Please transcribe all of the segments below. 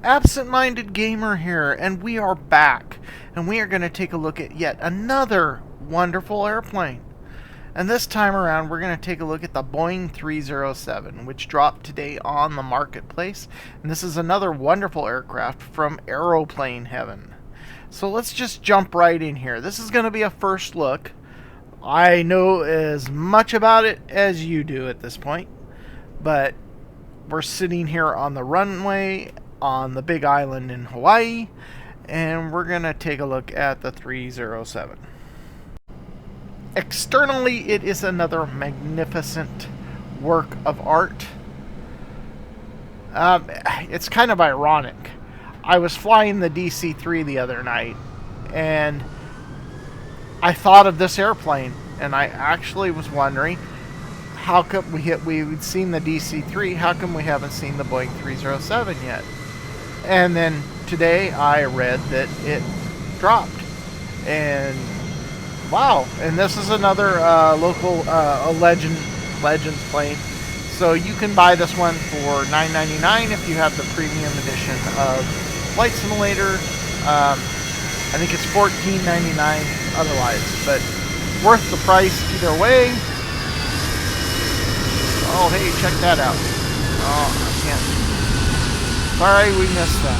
Absent-minded gamer here, and we are back, and we are going to take a look at yet another wonderful airplane. And this time around, we're going to take a look at the Boeing 307, which dropped today on the marketplace. And this is another wonderful aircraft from aeroplane heaven. So let's just jump right in here. This is going to be a first look. I know as much about it as you do at this point, but we're sitting here on the runway on the big island in Hawaii, and we're going to take a look at the 307. Externally, it is another magnificent work of art. It's kind of ironic. I was flying the DC-3 the other night, and I thought of this airplane, and I actually was wondering, how come we'd seen the DC-3, how come we haven't seen the Boeing 307 yet? And then today I read that it dropped, and wow! And this is another local Legends plane. So you can buy this one for $9.99 if you have the premium edition of Flight Simulator. I think it's $14.99 otherwise, but worth the price either way. Oh, hey, check that out. Oh, I can't. Sorry, we missed that.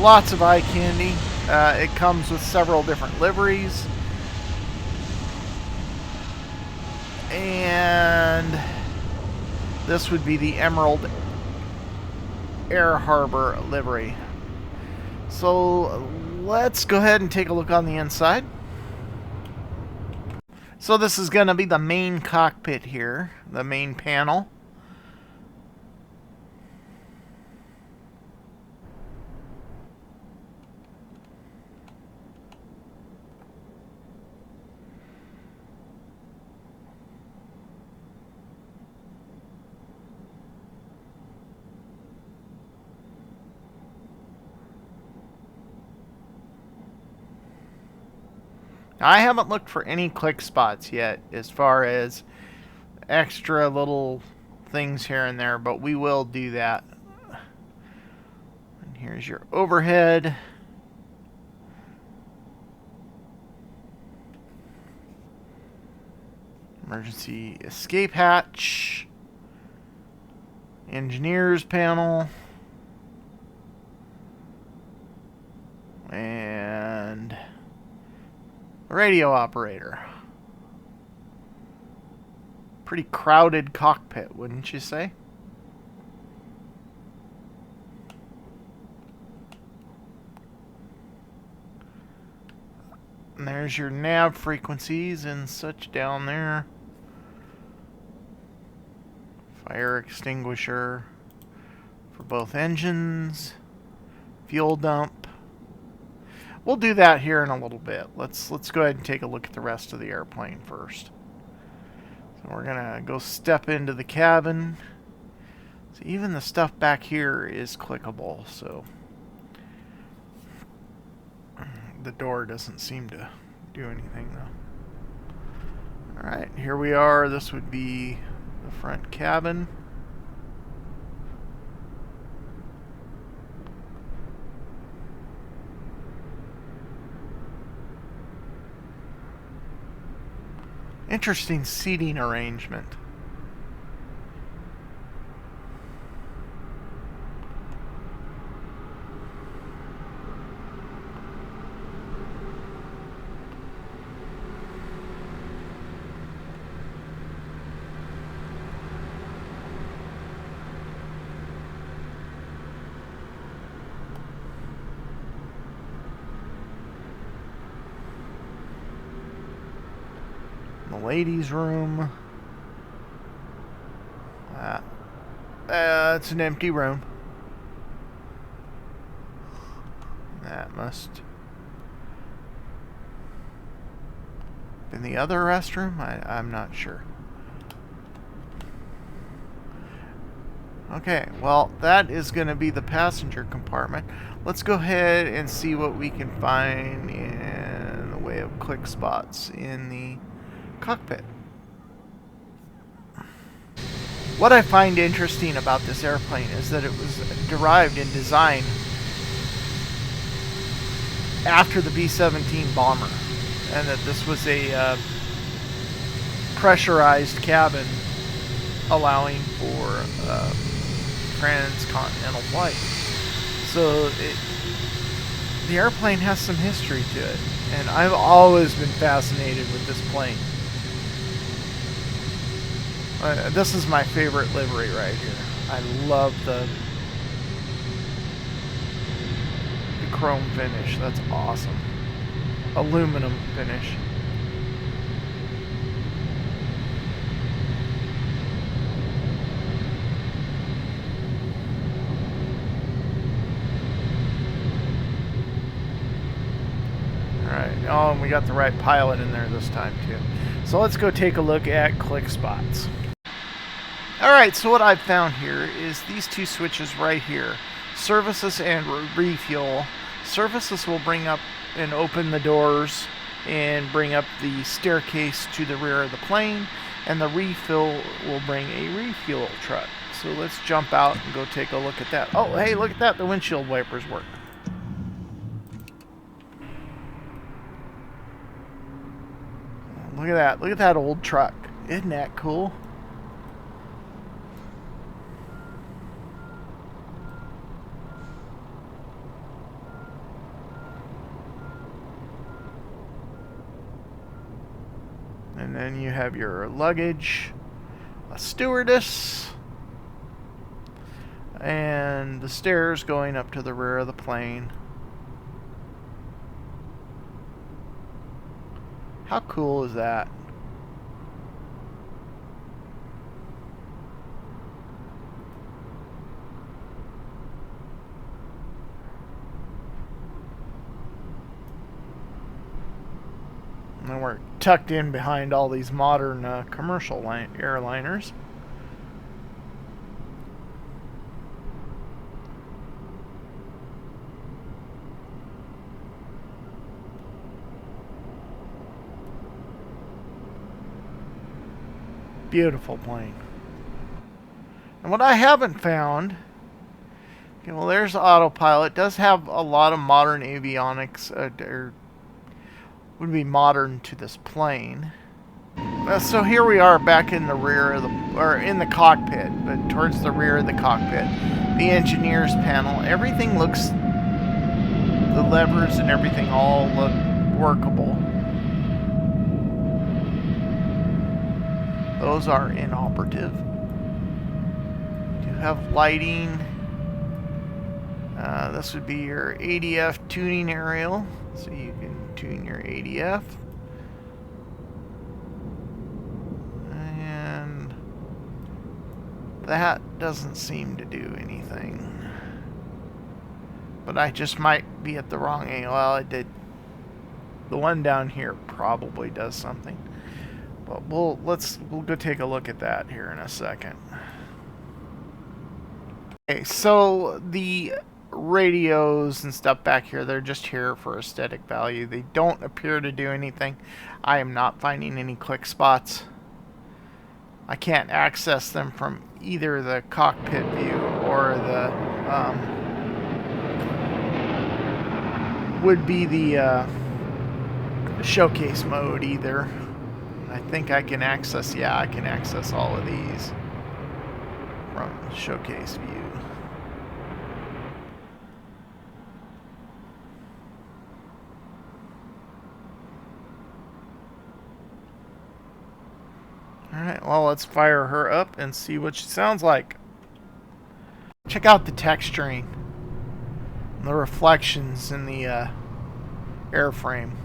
Lots of eye candy. It comes with several different liveries. And this would be the Emerald Air Harbor livery. So let's go ahead and take a look on the inside. So this is going to be the main cockpit here, the main panel. I haven't looked for any click spots yet as far as extra little things here and there, but we will do that. And here's your overhead. Emergency escape hatch. Engineers panel. And radio operator. Pretty crowded cockpit, wouldn't you say? And there's your nav frequencies and such down there. Fire extinguisher for both engines. Fuel dump. We'll do that here in a little bit. Let's go ahead and take a look at the rest of the airplane first. So we're gonna go step into the cabin. So even the stuff back here is clickable, so the door doesn't seem to do anything though. Alright, here we are. This would be the front cabin. Interesting seating arrangement. The ladies' room. It's an empty room. That must been the other restroom. I'm not sure. Okay, well, that is going to be the passenger compartment. Let's go ahead and see what we can find in the way of click spots in the cockpit. What I find interesting about this airplane is that it was derived and designed after the B-17 bomber, and that this was a pressurized cabin allowing for transcontinental flight. So the airplane has some history to it, and I've always been fascinated with this plane. This is my favorite livery right here. I love the chrome finish. That's awesome. Aluminum finish. Alright, oh, and we got the right pilot in there this time too. So let's go take a look at click spots. Alright, so what I've found here is these two switches right here. Services and refuel. Services will bring up and open the doors and bring up the staircase to the rear of the plane, and the refill will bring a refuel truck. So let's jump out and go take a look at that. Oh, hey, look at that. The windshield wipers work. Look at that. Look at that old truck. Isn't that cool? And then you have your luggage, a stewardess, and the stairs going up to the rear of the plane. How cool is that? And we're tucked in behind all these modern commercial airliners. Beautiful plane. And what I haven't found, okay, well, there's autopilot. It does have a lot of modern avionics, or would be modern to this plane. So here we are back in the rear of or in the cockpit, but towards the rear of the cockpit. The engineer's panel. Everything looks, the levers and everything all look workable. Those are inoperative. You have lighting. This would be your ADF tuning aerial, so you can tune your ADF. And that doesn't seem to do anything. But I just might be at the wrong angle. Well, it did. The one down here probably does something. But we'll go take a look at that here in a second. Okay, so the radios and stuff back here, they're just here for aesthetic value. They don't appear to do anything. I am not finding any click spots. I can't access them from either the cockpit view or the would be the showcase mode either. I think I can access, yeah, I can access all of these from the showcase view. Alright, well, let's fire her up and see what she sounds like. Check out the texturing, the reflections in the airframe.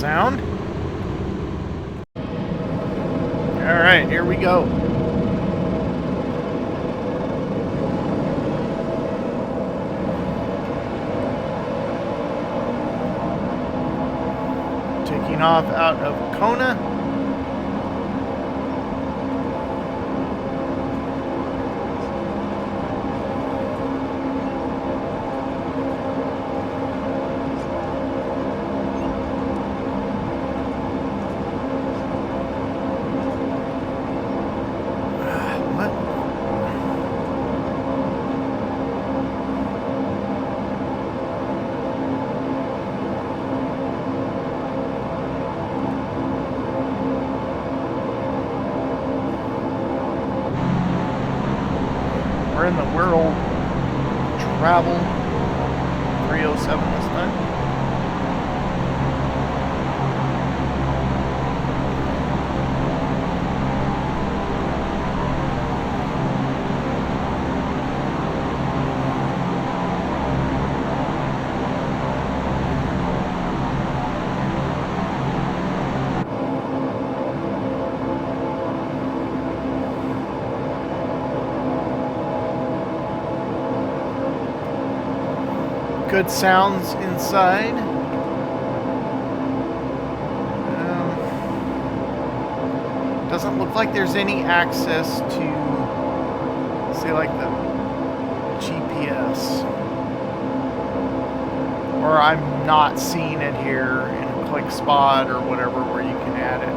sound. Alright, here we go. Taking off out of Kona. We're in the World Travel 307 this time. Good sounds inside. Doesn't look like there's any access to, say, like the GPS. Or I'm not seeing it here in a click spot or whatever where you can add it.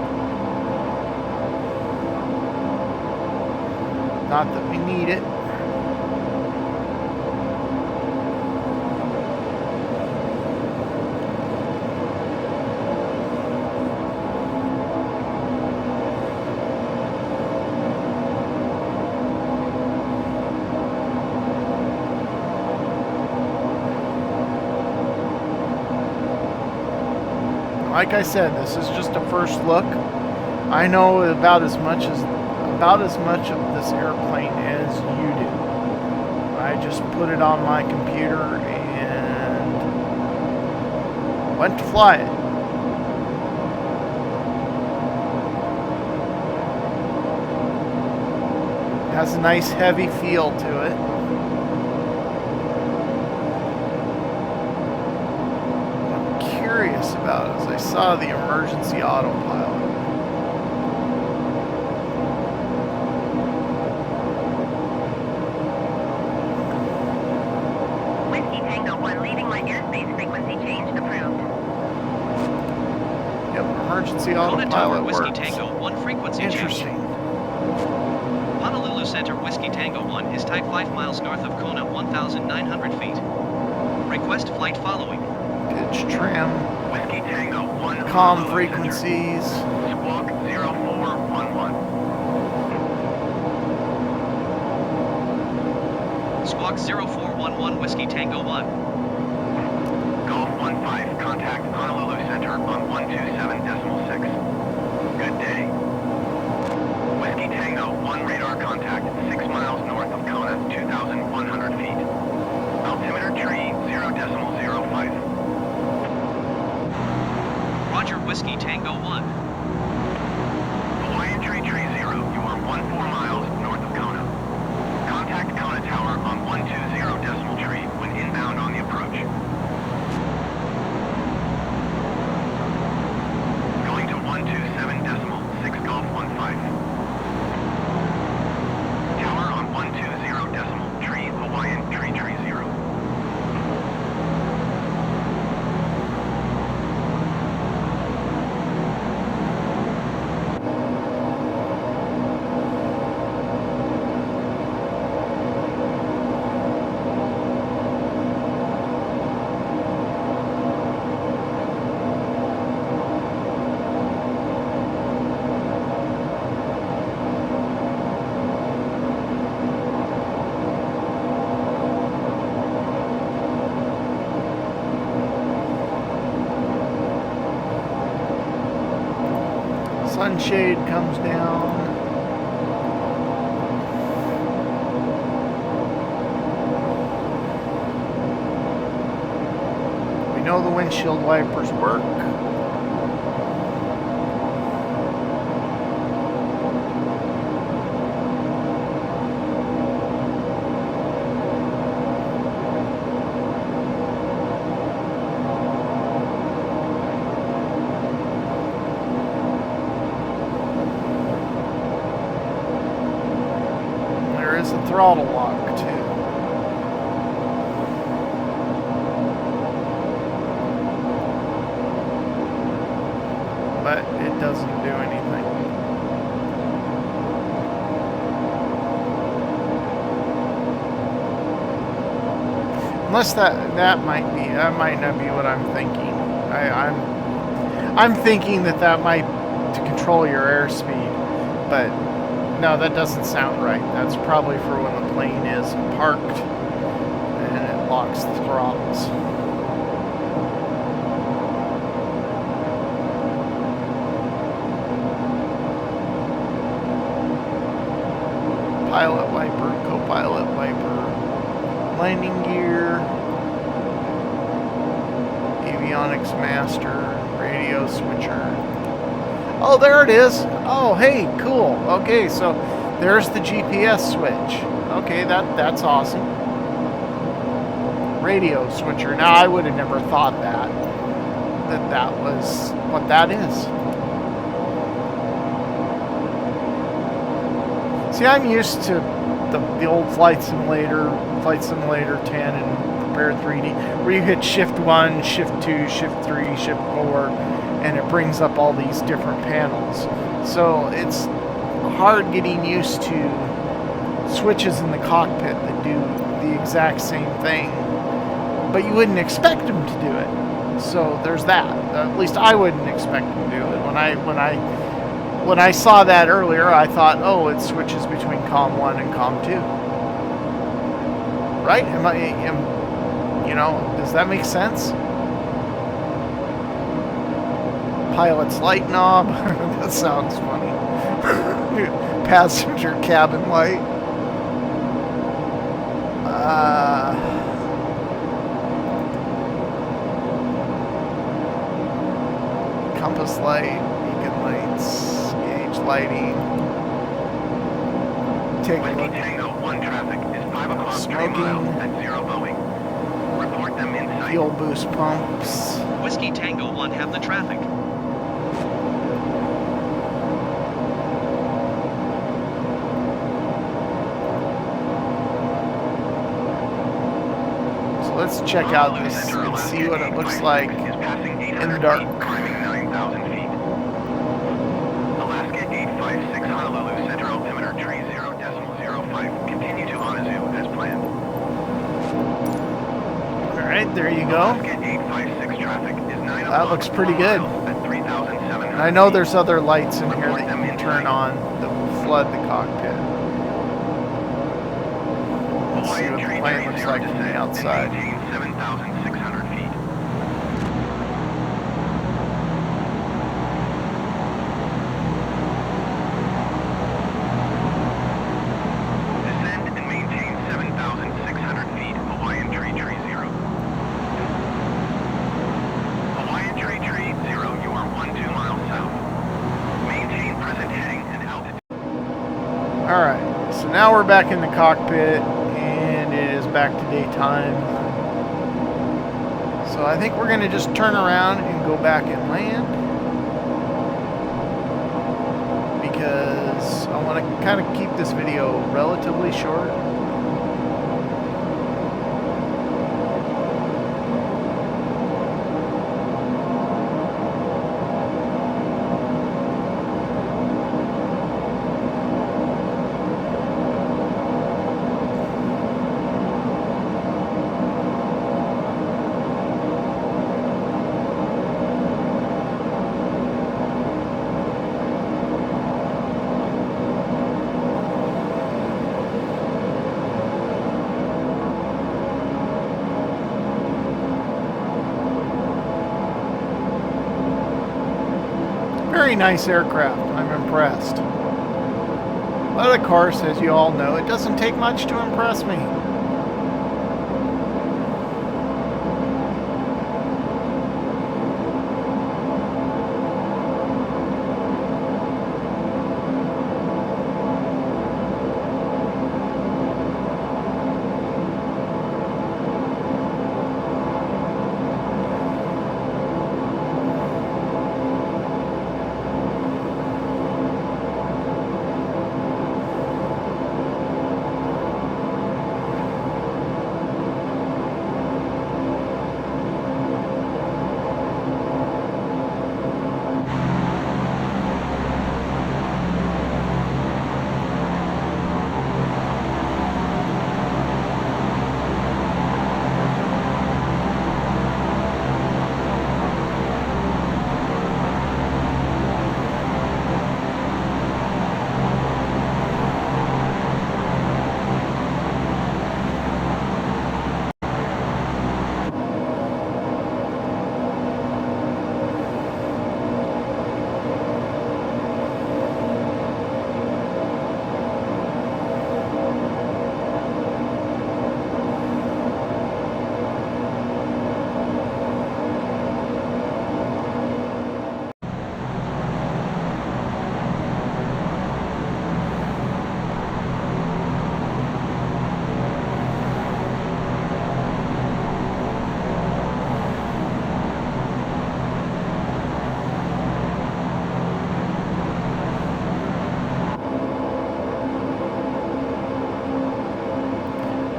Not that we need it. Like I said, this is just a first look. I know about as much of this airplane as you do. I just put it on my computer and went to fly it. Has a nice heavy feel to it. About as I saw the emergency autopilot. Whiskey Tango 1 leaving my airspace frequency change approved. Yep, emergency autopilot works. Whiskey Tango 1 frequency Interesting. change. Honolulu Center Whiskey Tango 1 is type 5 miles north of Kona, 1,900 feet. Request flight following. Pitch trim. Whiskey Tango 1. Comm frequencies. Squawk 0411. Squawk 0411 Whiskey Tango 1. Golf 15, contact Honolulu Center on 127.6. Good day. Whiskey Tango 1 radar contact 6 miles north of Kona, 2,100 feet. Altimeter tree 0.05. Roger, Whiskey Tango 1. Hawaiian tree 0, you are 14 miles north of Kona. Contact Kona Tower on 120.3 when inbound on the approach. Going to 127.6 Golf 15. Tower on 120.3 Hawaiian tree 0. Sunshade comes down. We know the windshield wipers work. There's a throttle lock too. But it doesn't do anything. Unless that might not be what I'm thinking. I'm thinking that might to control your airspeed, but no, that doesn't sound right. That's probably for when the plane is parked and it locks the throttles. Pilot wiper, co-pilot wiper, landing gear, avionics master, radio switcher. Oh, there it is. Oh, hey, cool. Okay, so there's the GPS switch. Okay, that's awesome. Radio switcher. Now, I would have never thought that was what that is. See, I'm used to the old Flight Simulator 10 and Prepare 3D, where you hit Shift 1, Shift 2, Shift 3, Shift 4, and it brings up all these different panels. So it's hard getting used to switches in the cockpit that do the exact same thing, but you wouldn't expect them to do it. So there's that. At least I wouldn't expect them to do it. When I saw that earlier, I thought, oh, it switches between COM 1 and COM 2. Right? Does that make sense? Pilot's light knob. That sounds funny. Passenger cabin light. Compass light, beacon lights, gauge lighting. Take a look. Tango 1 traffic is 5 o'clock 3 Smoking. miles at 0 Boeing. Report them in sight. Fuel boost pumps. Whiskey Tango 1 have the traffic. So let's check out this and see what it looks like in the dark. Climbing 9,000 feet. Alaska 856 Honolulu Center altimeter 30.05. Continue to Honolulu as planned. Alright, there you go. Alaska 856 traffic is 9 That looks pretty good. At 3,700 And I know there's other lights in here that you can turn on that will flood the cockpit. Let's see what the plane looks like from the outside. 7,600 feet. Descend and maintain 7,600 feet. Hawaiian tree 0. Hawaiian tree 0. You are 12 miles south. Maintain present heading and altitude. Alright, so now we're back in the cockpit and it is back to daytime. So I think we're going to just turn around and go back and land, because I want to kind of keep this video relatively short. Very nice aircraft. I'm impressed. But of course, as you all know, it doesn't take much to impress me.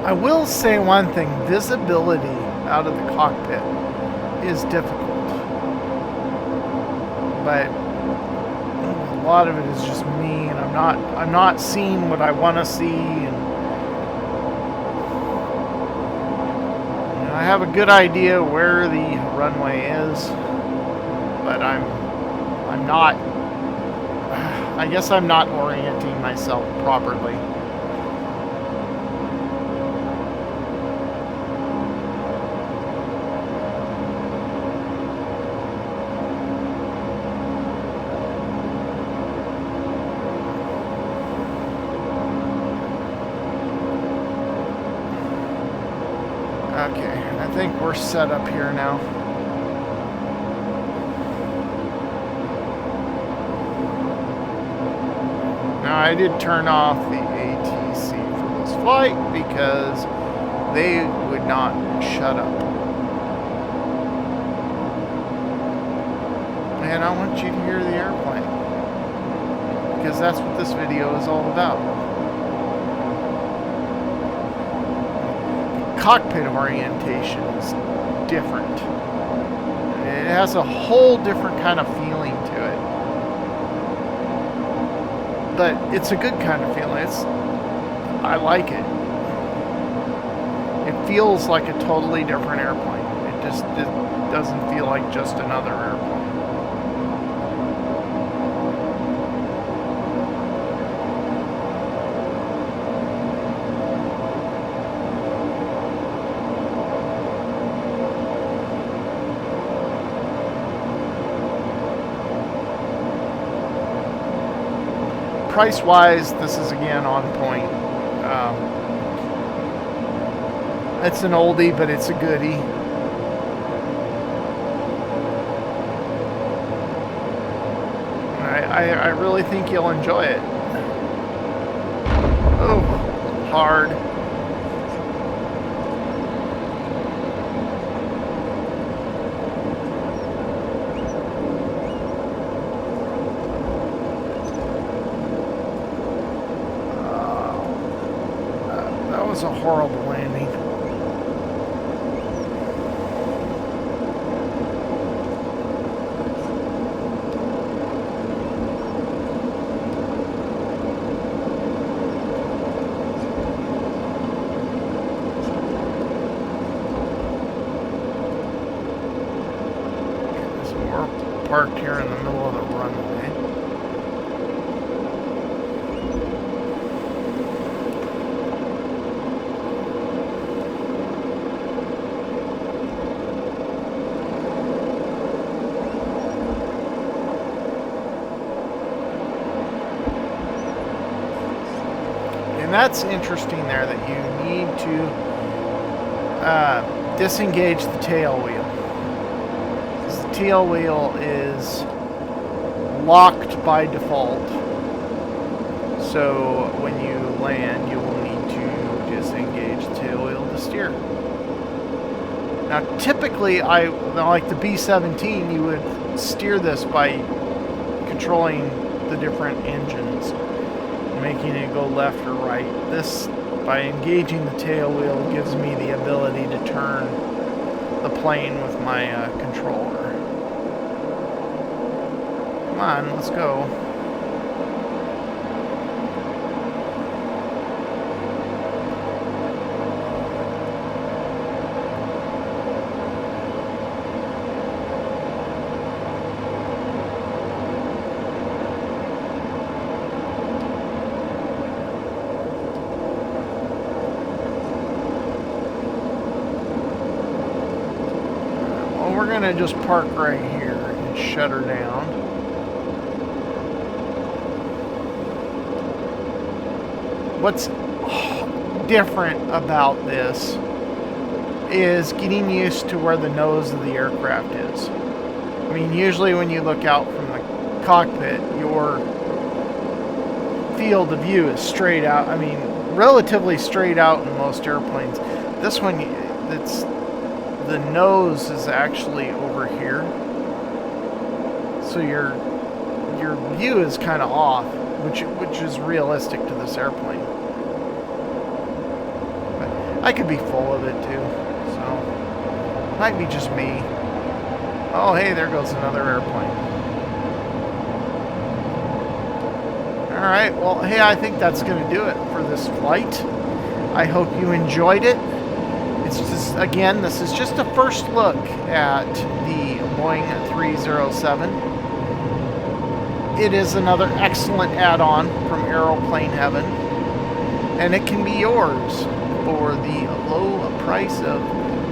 I will say one thing, visibility out of the cockpit is difficult. But a lot of it is just me, and I'm not seeing what I want to see, and I have a good idea where the runway is, but I'm not, I guess I'm not orienting myself properly. Okay, I think we're set up here now. Now, I did turn off the ATC for this flight because they would not shut up. And I want you to hear the airplane, because that's what this video is all about. Cockpit orientation is different. It has a whole different kind of feeling to it. But it's a good kind of feeling. I like it. It feels like a totally different airplane. It doesn't feel like just another airplane. Price-wise, this is again on point. It's an oldie, but it's a goodie. I really think you'll enjoy it. Oh, hard. That was a horrible landing. Parked here in the middle of the runway. And that's interesting there, that you need to disengage the tail wheel. The tail wheel is locked by default, so when you land you will need to disengage the tail wheel to steer. Now typically, like the B-17, you would steer this by controlling the different engines, making it go left or right. This, by engaging the tail wheel, gives me the ability to turn the plane with my controller. Come on, let's go. Well, we're gonna just park right here and shut her down. What's different about this is getting used to where the nose of the aircraft is. I mean, usually when you look out from the cockpit, your field of view is straight out. I mean, relatively straight out in most airplanes. This one, the nose is actually over here, so your view is kind of off, which is realistic to this airplane. I could be full of it too, so might be just me. Oh, hey, there goes another airplane. All right, well, hey, I think that's going to do it for this flight. I hope you enjoyed it. It's just, again, this is just a first look at the Boeing 307. It is another excellent add-on from Aeroplane Heaven, and it can be yours for the low price of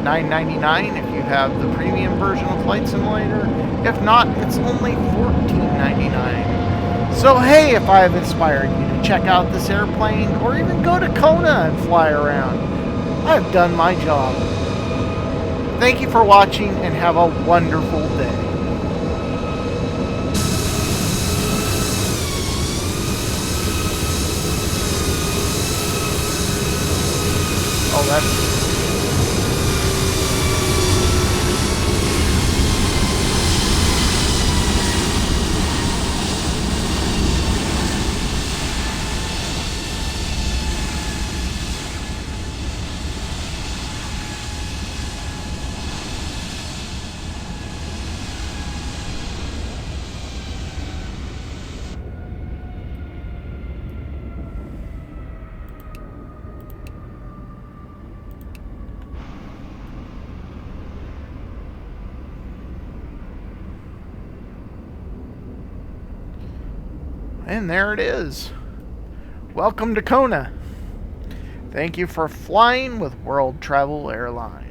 $9.99 if you have the premium version of Flight Simulator. If not, it's only $14.99. So hey, if I have inspired you to check out this airplane or even go to Kona and fly around, I've done my job. Thank you for watching and have a wonderful day. Oh, that's... And there it is. Welcome to Kona. Thank you for flying with World Travel Airlines.